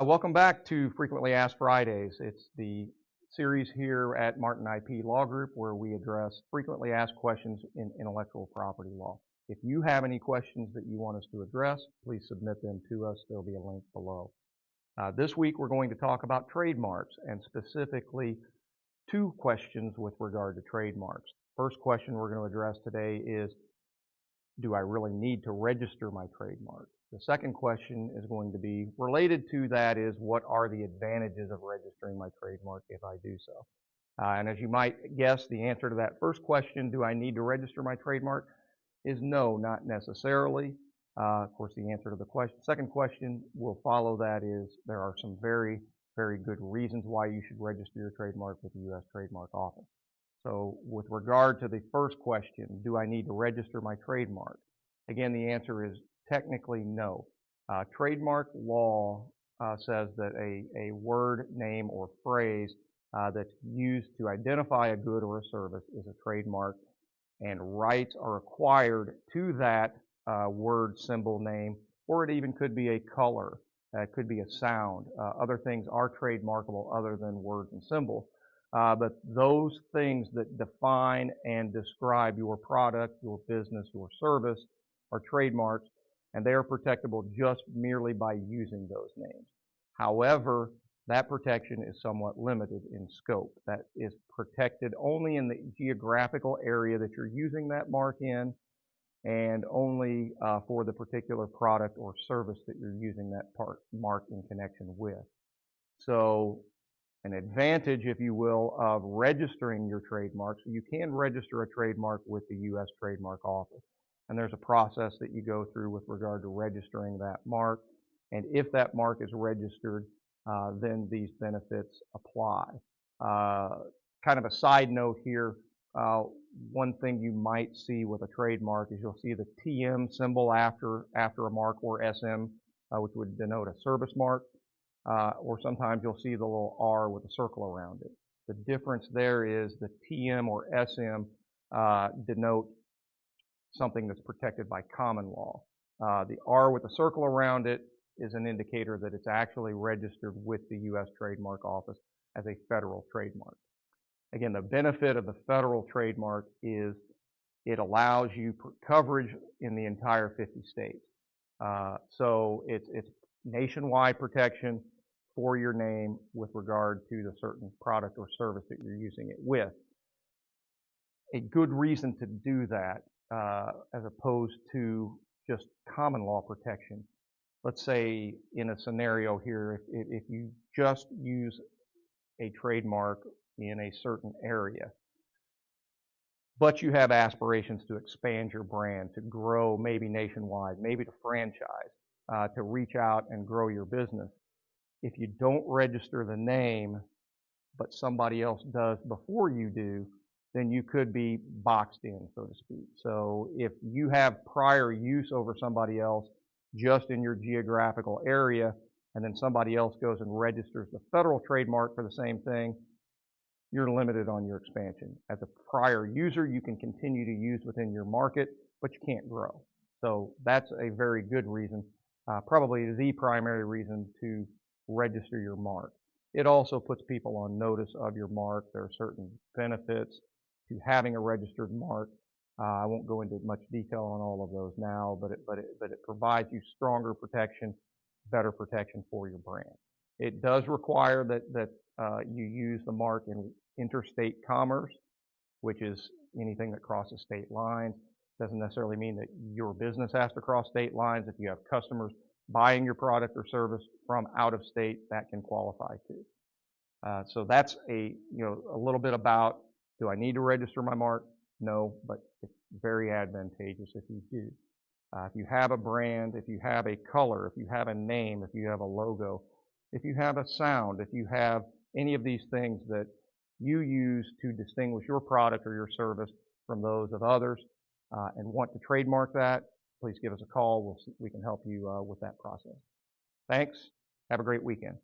Welcome back to Frequently Asked Fridays. It's the series here at Martin IP Law Group where we address frequently asked questions in intellectual property law. If you have any questions that you want us to address, please submit them to us. There'll be a link below. This week we're going to talk about trademarks and specifically two questions with regard to trademarks. First question we're going to address today is, do I really need to register my trademark? The second question is going to be related to that is, what are the advantages of registering my trademark if I do so? And as you might guess, the answer to that first question, do I need to register my trademark, is no, not necessarily. Of course, the answer to the second question will follow that is, there are some very, very good reasons why you should register your trademark with the U.S. Trademark Office. So with regard to the first question, do I need to register my trademark? Again, the answer is technically no. Trademark law says that a word, name, or phrase that's used to identify a good or a service is a trademark, and rights are acquired to that word, symbol, name, or it even could be a color. It could be a sound. Other things are trademarkable other than words and symbols. But those things that define and describe your product, your business, your service are trademarks, and they are protectable just merely by using those names. However, that protection is somewhat limited in scope. That is protected only in the geographical area that you're using that mark in, and only for the particular product or service that you're using that mark in connection with. So an advantage, if you will, of registering your trademark, so you can register a trademark with the U.S. Trademark Office. And there's a process that you go through with regard to registering that mark. And if that mark is registered, then these benefits apply. Kind of a side note here, one thing you might see with a trademark is you'll see the TM symbol after a mark, or SM, which would denote a service mark. Or sometimes you'll see the little R with a circle around it. The difference there is the TM or SM denote something that's protected by common law. The R with a circle around it is an indicator that it's actually registered with the U.S. Trademark Office as a federal trademark. Again, the benefit of the federal trademark is it allows you coverage in the entire 50 states. So it's nationwide protection for your name with regard to the certain product or service that you're using it with. A good reason to do that, as opposed to just common law protection. Let's say in a scenario here, if you just use a trademark in a certain area, but you have aspirations to expand your brand, to grow maybe nationwide, maybe to franchise, to reach out and grow your business. If you don't register the name, but somebody else does before you do, then you could be boxed in, so to speak. So if you have prior use over somebody else just in your geographical area, and then somebody else goes and registers the federal trademark for the same thing, you're limited on your expansion. As a prior user, you can continue to use within your market, but you can't grow. So that's a very good reason, probably the primary reason to register your mark. It also puts people on notice of your mark. There are certain benefits to having a registered mark. I won't go into much detail on all of those now, but it provides you stronger protection, better protection for your brand. It does require that you use the mark in interstate commerce, which is anything that crosses state lines. Doesn't necessarily mean that your business has to cross state lines. If you have customers buying your product or service from out of state, that can qualify too. So that's a little bit about, do I need to register my mark? No, but it's very advantageous if you do. If you have a brand, if you have a color, if you have a name, if you have a logo, if you have a sound, if you have any of these things that you use to distinguish your product or your service from those of others, and want to trademark that, please give us a call. We can help you with that process. Thanks. Have a great weekend.